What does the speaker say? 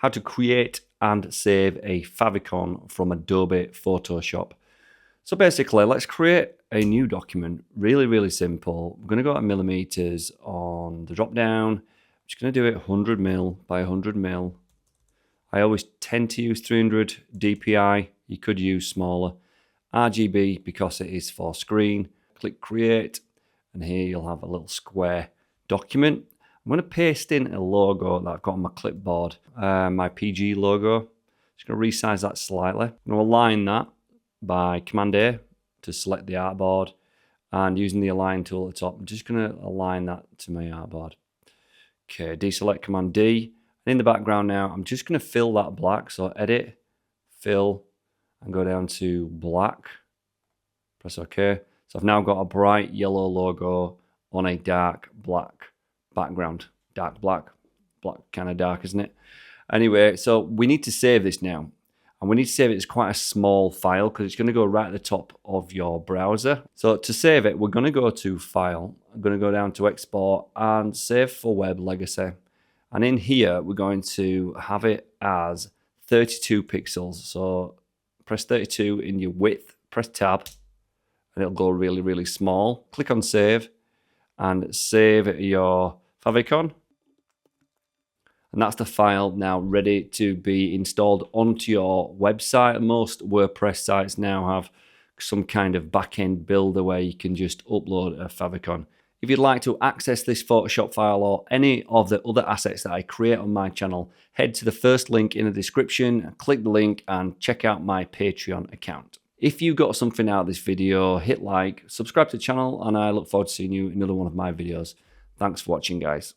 how to create and save a favicon from Adobe Photoshop. So basically, let's create a new document. Really simple. We're going to go to millimeters on the drop down. I'm just going to do it 100 mil by 100 mil. I always tend to use 300 DPI. You could use smaller. RGB because it is for screen. Click create, and here you'll have a little square document. I'm going to paste in a logo that I've got on my clipboard, my PG logo. Just going to resize that slightly. I'm going to align that by Command A to select the artboard, and using the align tool at the top, I'm just going to align that to my artboard. Okay, deselect Command D. And in the background now, I'm just going to fill that black. So edit, fill, and go down to black. Press OK. So I've now got a bright yellow logo on a dark black background. Dark black. Black kind of dark, isn't it? Anyway, so we need to save this now. And we need to save it as quite a small file because it's going to go right at the top of your browser. So to save it, we're going to go to File. I'm going to go down to Export and Save for Web Legacy. And in here, we're going to have it as 32 pixels. So press 32 in your width, press Tab, and it'll go really small. Click on Save, and save your favicon. And that's the file now ready to be installed onto your website. Most WordPress sites now have some kind of back-end builder where you can just upload a favicon. If you'd like to access this Photoshop file or any of the other assets that I create on my channel, head to the first link in the description, click the link and check out my Patreon account. If you got something out of this video, hit like, subscribe to the channel, and I look forward to seeing you in another one of my videos. Thanks for watching, guys.